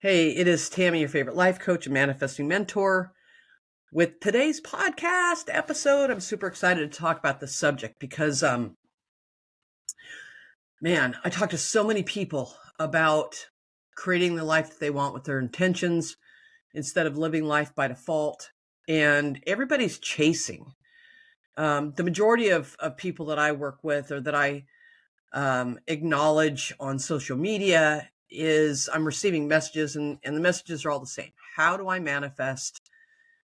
Hey, it is Tami, your favorite life coach and manifesting mentor. With today's podcast episode, I'm super excited to talk about this subject because, I talk to so many people about creating the life that they want with their intentions instead of living life by default. And everybody's chasing. The majority of people that I work with or that I acknowledge on social media is I'm receiving messages and the messages are all the same. How do I manifest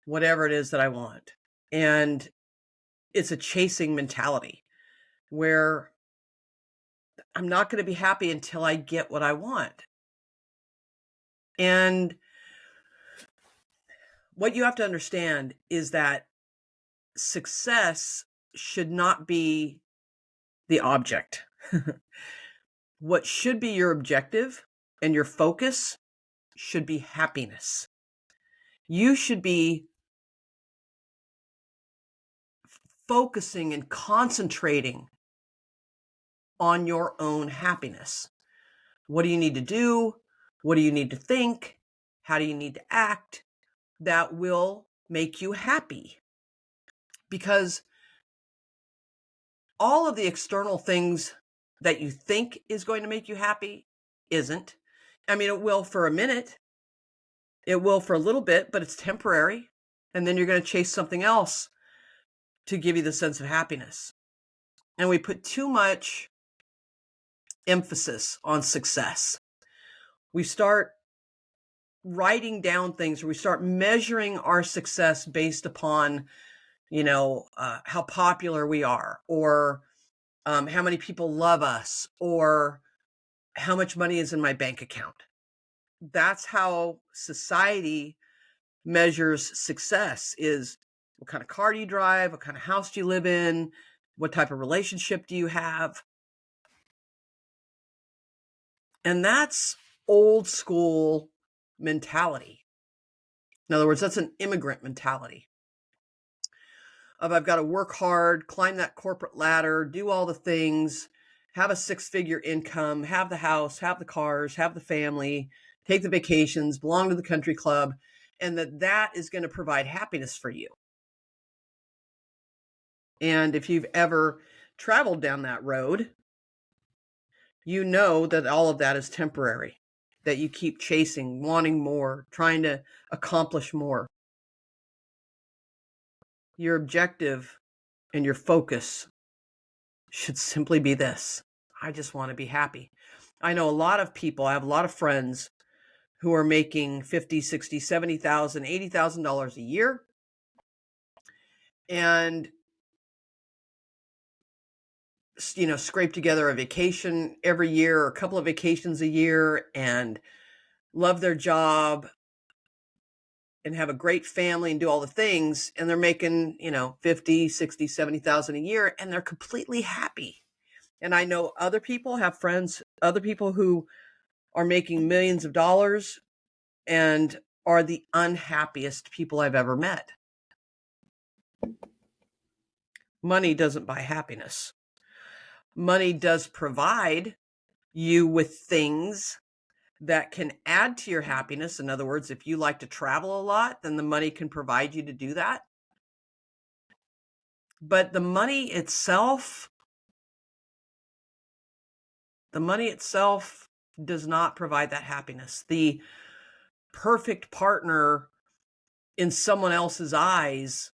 whatever it is that I want? And it's a chasing mentality where I'm not going to be happy until I get what I want. And what you have to understand is that success should not be the object. What should be your objective and your focus should be happiness. You should be focusing and concentrating on your own happiness. What do you need to do? What do you need to think? How do you need to act that will make you happy? Because all of the external things that you think is going to make you happy isn't. I mean, it will for a minute. It will for a little bit, but it's temporary. And then you're going to chase something else to give you the sense of happiness. And we put too much emphasis on success. We start writing down things, or we start measuring our success based upon, how popular we are, or how many people love us, or how much money is in my bank account. That's how society measures success, is what kind of car do you drive? What kind of house do you live in? What type of relationship do you have? And that's old school mentality. In other words, that's an immigrant mentality of I've got to work hard, climb that corporate ladder, do all the things, have a 6-figure income, have the house, have the cars, have the family, take the vacations, belong to the country club, and that is going to provide happiness for you. And if you've ever traveled down that road, you know that all of that is temporary, that you keep chasing, wanting more, trying to accomplish more. Your objective and your focus should simply be this: I just want to be happy. I know a lot of people, I have a lot of friends who are making $50,000, $60,000, $70,000, $80,000 a year. And, scrape together a vacation every year or a couple of vacations a year and love their job and have a great family and do all the things. And they're making, 50, 60, 70,000 a year, and they're completely happy. And I know other people, have friends, other people who are making millions of dollars and are the unhappiest people I've ever met. Money doesn't buy happiness. Money does provide you with things that can add to your happiness. In other words, if you like to travel a lot, then the money can provide you to do that. But the money itself does not provide that happiness. The perfect partner in someone else's eyes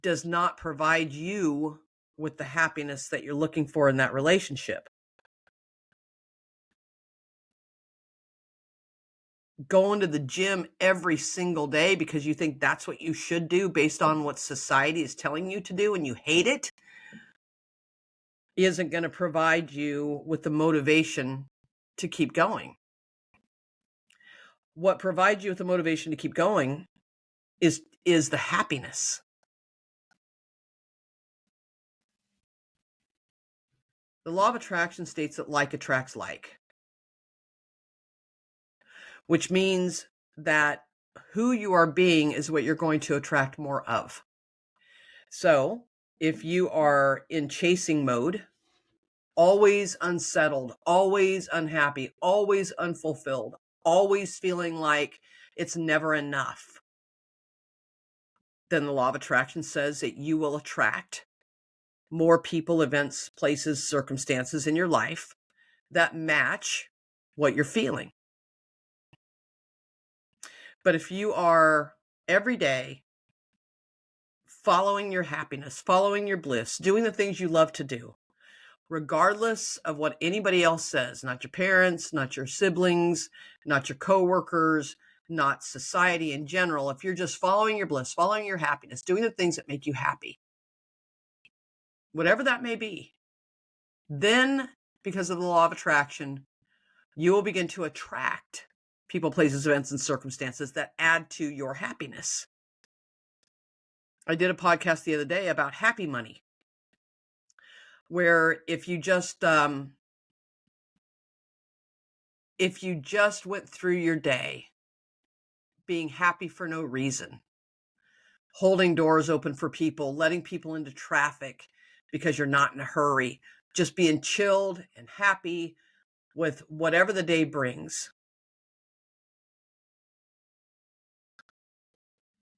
does not provide you with the happiness that you're looking for in that relationship. Going to the gym every single day because you think that's what you should do based on what society is telling you to do and you hate it, isn't going to provide you with the motivation to keep going. What provides you with the motivation to keep going is the happiness. The law of attraction states that like attracts like, which means that who you are being is what you're going to attract more of. So if you are in chasing mode, always unsettled, always unhappy, always unfulfilled, always feeling like it's never enough, then the law of attraction says that you will attract more people, events, places, circumstances in your life that match what you're feeling. But if you are every day following your happiness, following your bliss, doing the things you love to do, regardless of what anybody else says, not your parents, not your siblings, not your coworkers, not society in general, if you're just following your bliss, following your happiness, doing the things that make you happy, whatever that may be, then because of the law of attraction, you will begin to attract people, places, events, and circumstances that add to your happiness. I did a podcast the other day about happy money, where if you just went through your day being happy for no reason, holding doors open for people, letting people into traffic because you're not in a hurry, just being chilled and happy with whatever the day brings,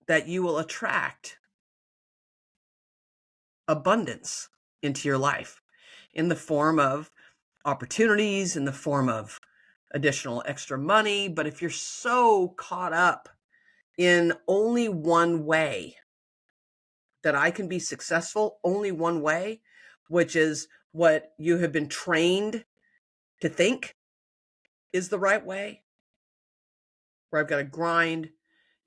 that you will attract abundance into your life in the form of opportunities, in the form of additional extra money. But if you're so caught up in only one way that I can be successful, only one way, which is what you have been trained to think is the right way, where I've got to grind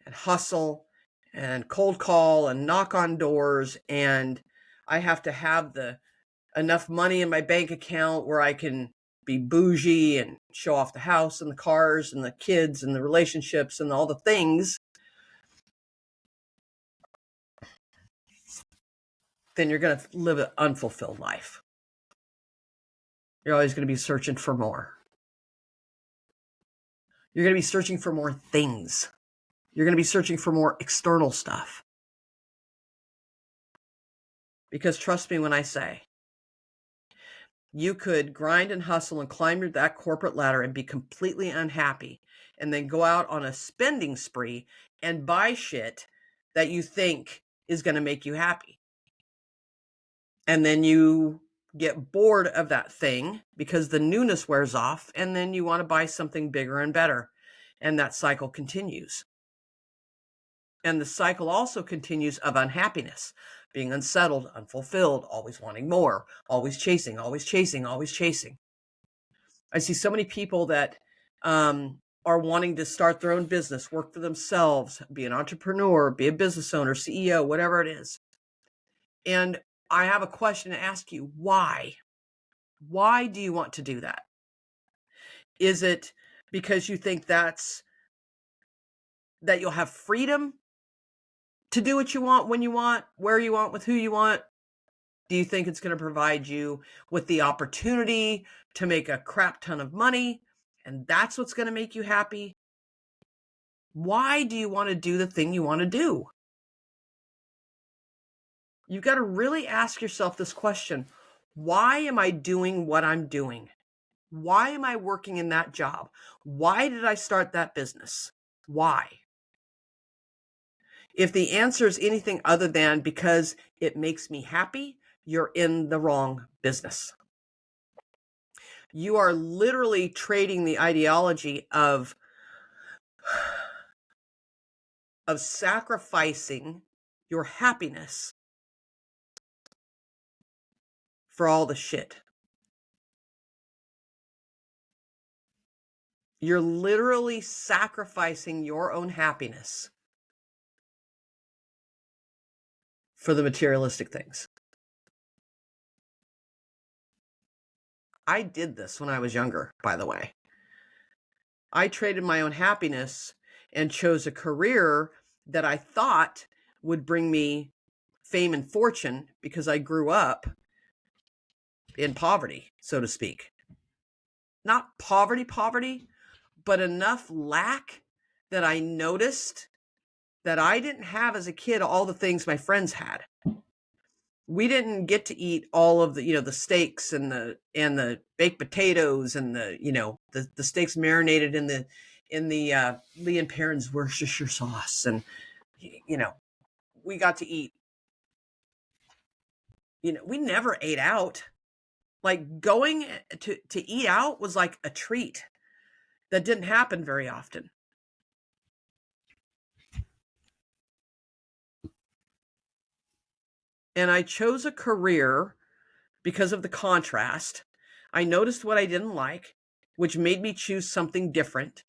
and hustle and cold call and knock on doors, and I have to have enough money in my bank account where I can be bougie and show off the house and the cars and the kids and the relationships and all the things, then you're going to live an unfulfilled life. You're always going to be searching for more. You're going to be searching for more things. You're going to be searching for more external stuff. Because trust me when I say, you could grind and hustle and climb that corporate ladder and be completely unhappy, and then go out on a spending spree and buy shit that you think is going to make you happy. And then you get bored of that thing because the newness wears off, and then you want to buy something bigger and better. And that cycle continues. And the cycle also continues of unhappiness, being unsettled, unfulfilled, always wanting more, always chasing, always chasing, always chasing. I see so many people that are wanting to start their own business, work for themselves, be an entrepreneur, be a business owner, CEO, whatever it is. And I have a question to ask you. Why? Why do you want to do that? Is it because you think that you'll have freedom to do what you want, when you want, where you want, with who you want? Do you think it's going to provide you with the opportunity to make a crap ton of money, and that's what's going to make you happy? Why do you want to do the thing you want to do? You've got to really ask yourself this question. Why am I doing what I'm doing? Why am I working in that job? Why did I start that business? Why? If the answer is anything other than because it makes me happy, you're in the wrong business. You are literally trading the ideology of sacrificing your happiness for all the shit. You're literally sacrificing your own happiness for the materialistic things. I did this when I was younger, by the way. I traded my own happiness and chose a career that I thought would bring me fame and fortune because I grew up in poverty, so to speak. Not poverty, but enough lack that I noticed that I didn't have as a kid all the things my friends had. We didn't get to eat all of the, the steaks and the baked potatoes and the steaks marinated in the Lee and Perrin's Worcestershire sauce. And, we got to eat. We never ate out. Like going to eat out was like a treat that didn't happen very often. And I chose a career because of the contrast. I noticed what I didn't like, which made me choose something different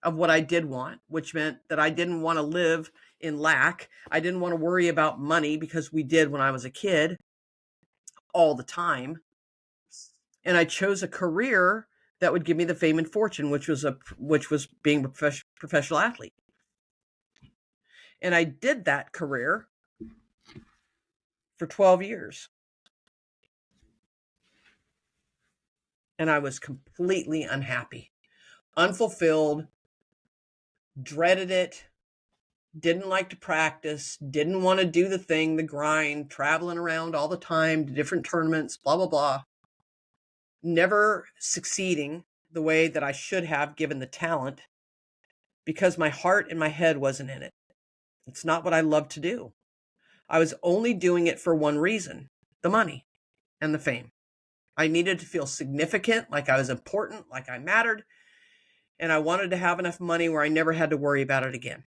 of what I did want, which meant that I didn't want to live in lack. I didn't want to worry about money because we did when I was a kid all the time. And I chose a career that would give me the fame and fortune, which was being a professional athlete. And I did that career for 12 years. And I was completely unhappy, unfulfilled, dreaded it, didn't like to practice, didn't want to do the thing, the grind, traveling around all the time to different tournaments, blah, blah, blah. Never succeeding the way that I should have given the talent because my heart and my head wasn't in it. It's not what I love to do. I was only doing it for one reason, the money and the fame. I needed to feel significant, like I was important, like I mattered, and I wanted to have enough money where I never had to worry about it again.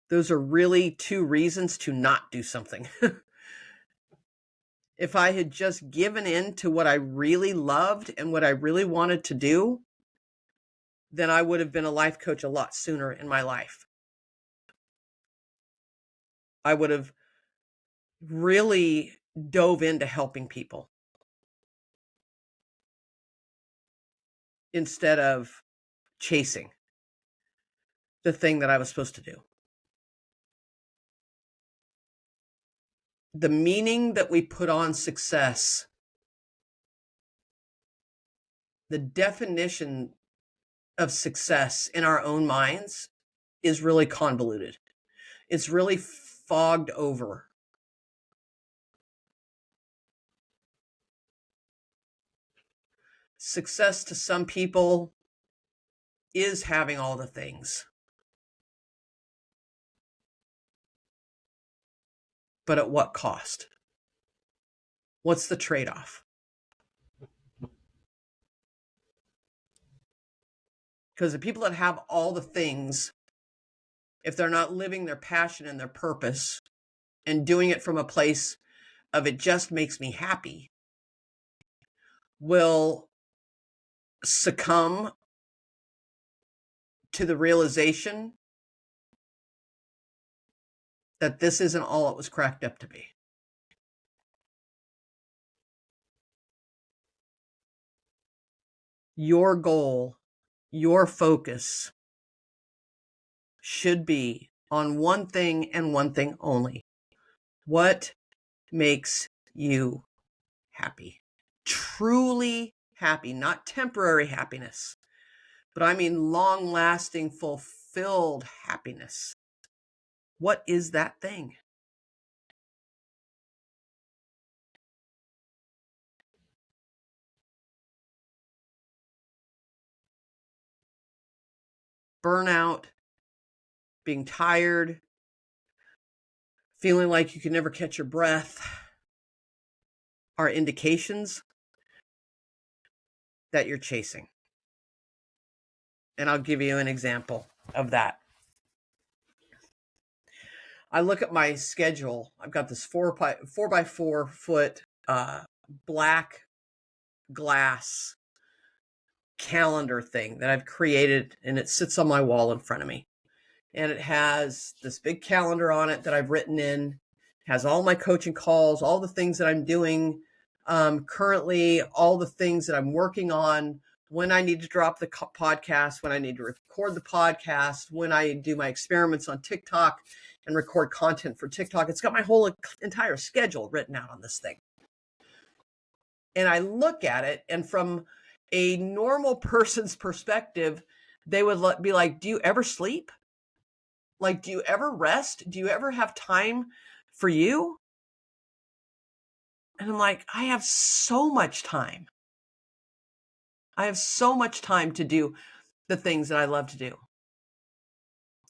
Those are really two reasons to not do something. If I had just given in to what I really loved and what I really wanted to do, then I would have been a life coach a lot sooner in my life. I would have really dove into helping people instead of chasing the thing that I was supposed to do. The meaning that we put on success, the definition of success in our own minds is really convoluted. It's really fogged over. Success to some people is having all the things. But at what cost? What's the trade-off? Because the people that have all the things, if they're not living their passion and their purpose and doing it from a place of it just makes me happy, will succumb to the realization that this isn't all it was cracked up to be. Your goal, your focus should be on one thing and one thing only. What makes you happy? Truly happy, not temporary happiness, but I mean long-lasting, fulfilled happiness. What is that thing? Burnout, being tired, feeling like you can never catch your breath are indications that you're chasing. And I'll give you an example of that. I look at my schedule. I've got this 4x4 foot black glass calendar thing that I've created, and it sits on my wall in front of me. And it has this big calendar on it that I've written in, has all my coaching calls, all the things that I'm doing currently, all the things that I'm working on, when I need to drop the podcast, when I need to record the podcast, when I do my experiments on TikTok and record content for TikTok. It's got my whole entire schedule written out on this thing. And I look at it, and from a normal person's perspective, they would be like, do you ever sleep? Like, do you ever rest? Do you ever have time for you? And I'm like, I have so much time. I have so much time to do the things that I love to do.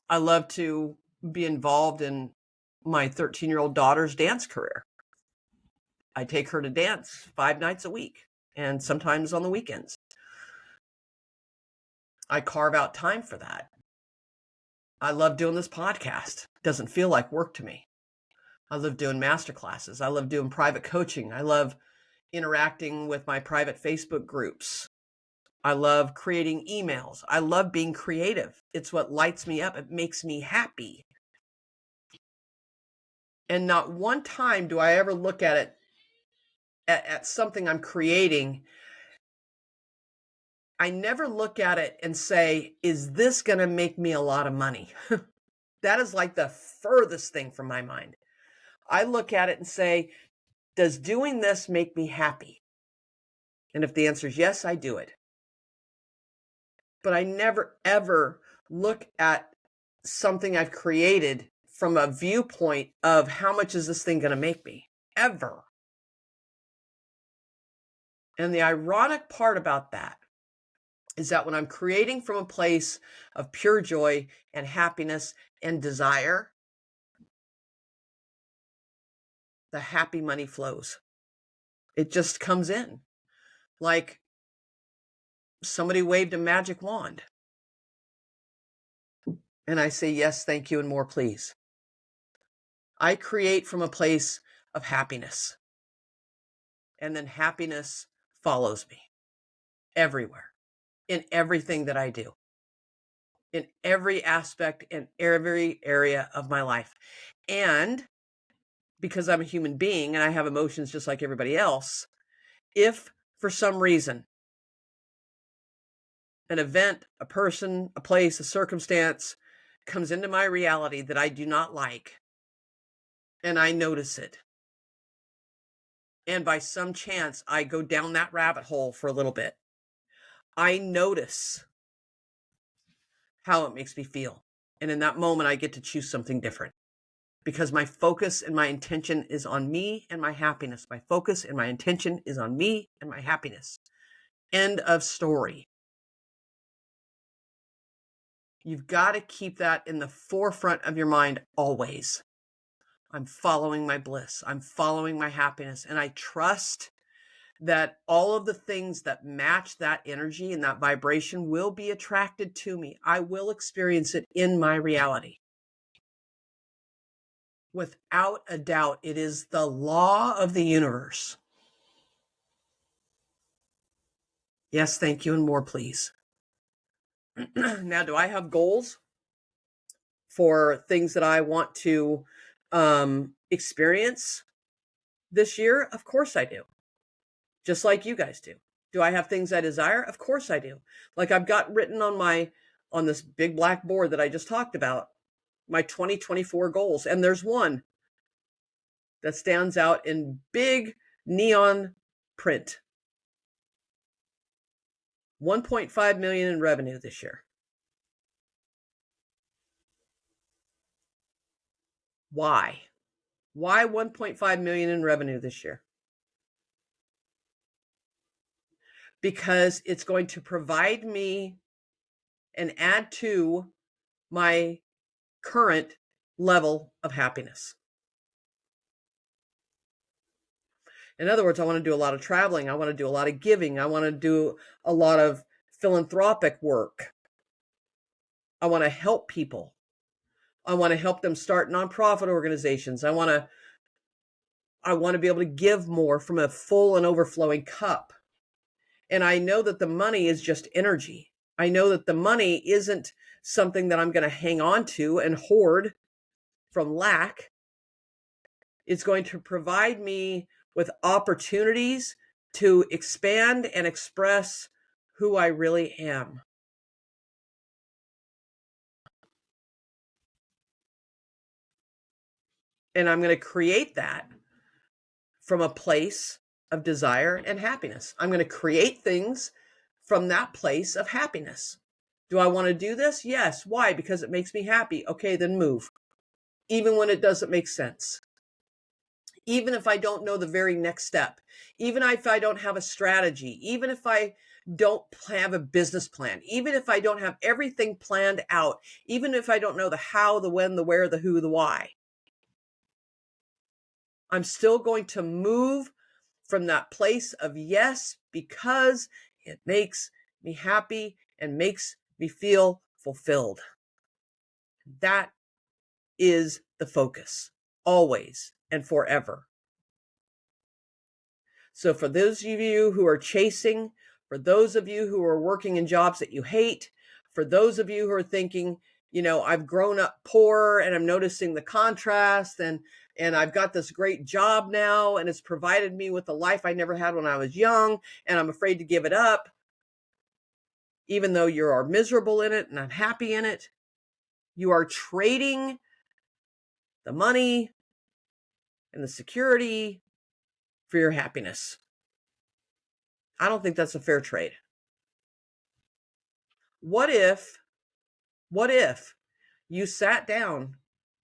I love to be involved in my 13-year-old daughter's dance career. I take her to dance 5 nights a week and sometimes on the weekends. I carve out time for that. I love doing this podcast. It doesn't feel like work to me. I love doing master classes. I love doing private coaching. I love interacting with my private Facebook groups. I love creating emails. I love being creative. It's what lights me up. It makes me happy. And not one time do I ever look at it, at something I'm creating. I never look at it and say, is this going to make me a lot of money? That is like the furthest thing from my mind. I look at it and say, does doing this make me happy? And if the answer is yes, I do it. But I never, ever look at something I've created from a viewpoint of how much is this thing going to make me? Ever. And the ironic part about that is that when I'm creating from a place of pure joy and happiness and desire, the happy money flows. It just comes in like somebody waved a magic wand. And I say, yes, thank you, and more, please. I create from a place of happiness. And then happiness follows me everywhere, in everything that I do, in every aspect, in every area of my life. And because I'm a human being and I have emotions just like everybody else, if for some reason an event, a person, a place, a circumstance comes into my reality that I do not like, and I notice it, and by some chance I go down that rabbit hole for a little bit, I notice how it makes me feel. And in that moment, I get to choose something different because my focus and my intention is on me and my happiness. My focus and my intention is on me and my happiness. End of story. You've got to keep that in the forefront of your mind always. I'm following my bliss. I'm following my happiness. And I trust that all of the things that match that energy and that vibration will be attracted to me. I will experience it in my reality. Without a doubt, it is the law of the universe. Yes, thank you, and more, please. Now, do I have goals for things that I want to experience this year? Of course I do. Just like you guys do. Do I have things I desire? Of course I do. Like I've got written on this big black board that I just talked about, my 2024 goals. And there's one that stands out in big neon print. 1.5 million in revenue this year. Why? Why 1.5 million in revenue this year? Because it's going to provide me and add to my current level of happiness. In other words, I want to do a lot of traveling. I want to do a lot of giving. I want to do a lot of philanthropic work. I want to help people. I want to help them start nonprofit organizations. I want to be able to give more from a full and overflowing cup. And I know that the money is just energy. I know that the money isn't something that I'm going to hang on to and hoard from lack. It's going to provide me with opportunities to expand and express who I really am. And I'm going to create that from a place of desire and happiness. I'm going to create things from that place of happiness. Do I want to do this? Yes. Why? Because it makes me happy. Okay, then move. Even when it doesn't make sense. Even if I don't know the very next step. Even if I don't have a strategy. Even if I don't have a business plan, even if I don't have everything planned out, even if I don't know the how, the when, the where, the who, the why, I'm still going to move from that place of yes, because it makes me happy and makes me feel fulfilled. That is the focus, always and forever. So for those of you who are chasing, for those of you who are working in jobs that you hate, for those of you who are thinking, I've grown up poor and I'm noticing the contrast, and I've got this great job now and it's provided me with the life I never had when I was young, and I'm afraid to give it up, even though you are miserable in it and unhappy in it. You are trading the money and the security for your happiness. I don't think that's a fair trade. What if you sat down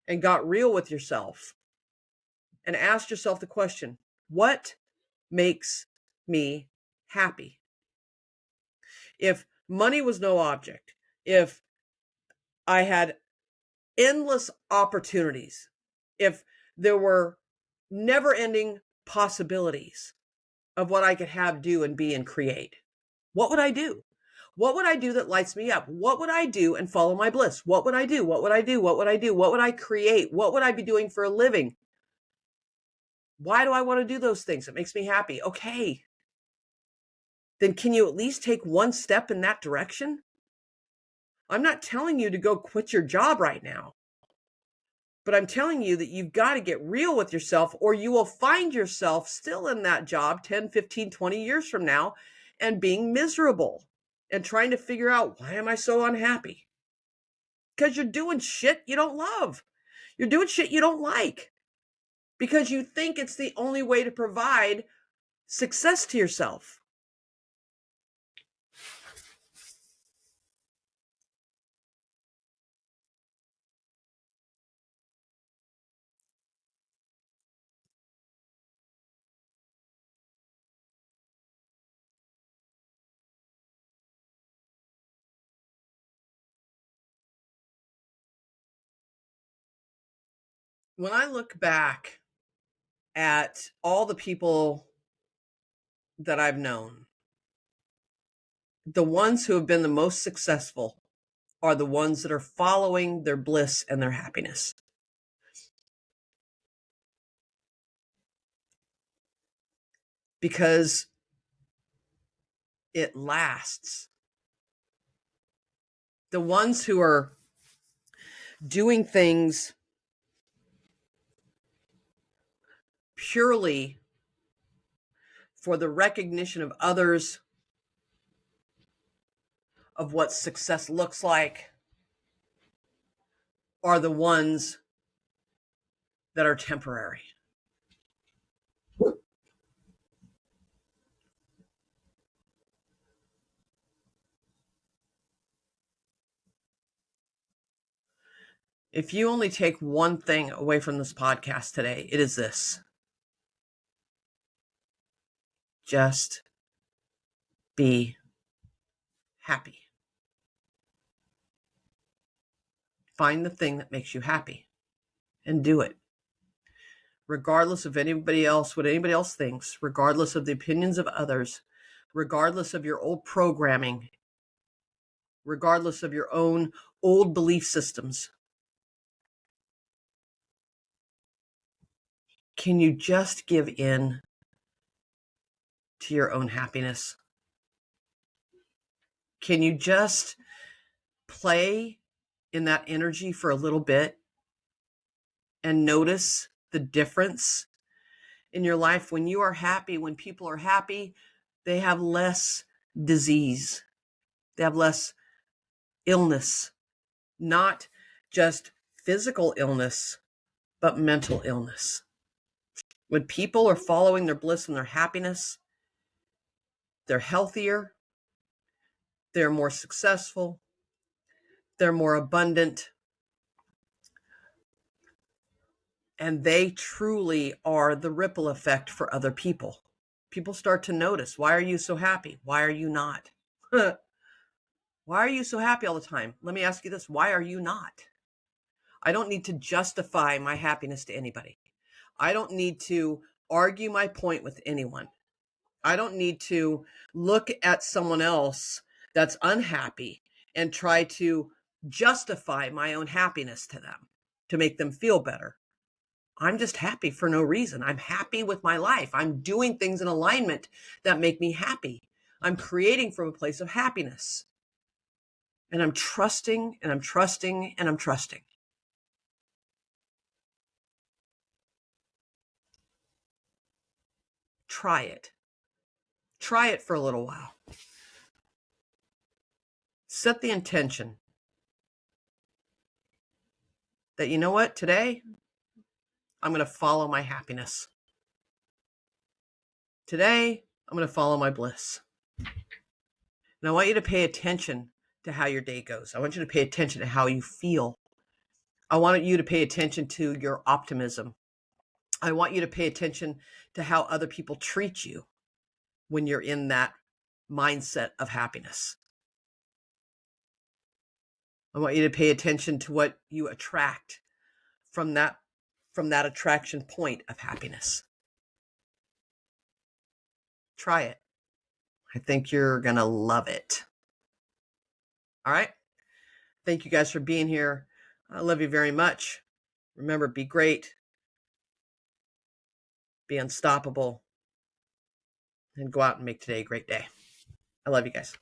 and got real with yourself and asked yourself the question, what makes me happy? If money was no object, if I had endless opportunities, if there were never-ending possibilities of what I could have, do, and be and create, what would I do? What would I do that lights me up? What would I do and follow my bliss? What would I do? What would I do? What would I do? What would I create? What would I be doing for a living? Why do I want to do those things? It makes me happy. Okay. Then can you at least take one step in that direction? I'm not telling you to go quit your job right now, but I'm telling you that you've got to get real with yourself, or you will find yourself still in that job 10, 15, 20 years from now and being miserable and trying to figure out, why am I so unhappy? Because you're doing shit you don't love. You're doing shit you don't like because you think it's the only way to provide success to yourself. When I look back at all the people that I've known, the ones who have been the most successful are the ones that are following their bliss and their happiness. Because it lasts. The ones who are doing things purely for the recognition of others, of what success looks like, are the ones that are temporary. If you only take one thing away from this podcast today, it is this: just be happy. Find the thing that makes you happy and do it. Regardless of anybody else, what anybody else thinks, regardless of the opinions of others, regardless of your old programming, regardless of your own old belief systems. Can you just give in to your own happiness? Can you just play in that energy for a little bit and notice the difference in your life? When you are happy, when people are happy, they have less disease. They have less illness, not just physical illness, but mental illness. When people are following their bliss and their happiness, they're healthier, they're more successful, they're more abundant, and they truly are the ripple effect for other people. People start to notice, why are you so happy? Why are you not? Why are you so happy all the time? Let me ask you this. Why are you not? I don't need to justify my happiness to anybody. I don't need to argue my point with anyone. I don't need to look at someone else that's unhappy and try to justify my own happiness to them to make them feel better. I'm just happy for no reason. I'm happy with my life. I'm doing things in alignment that make me happy. I'm creating from a place of happiness. And I'm trusting and I'm trusting and I'm trusting. Try it. Try it for a little while. Set the intention that, you know what, today I'm going to follow my happiness. Today I'm going to follow my bliss. And I want you to pay attention to how your day goes. I want you to pay attention to how you feel. I want you to pay attention to your optimism. I want you to pay attention to how other people treat you when you're in that mindset of happiness. I want you to pay attention to what you attract from that attraction point of happiness. Try it. I think you're going to love it. All right. Thank you guys for being here. I love you very much. Remember, be great, be unstoppable, and go out and make today a great day. I love you guys.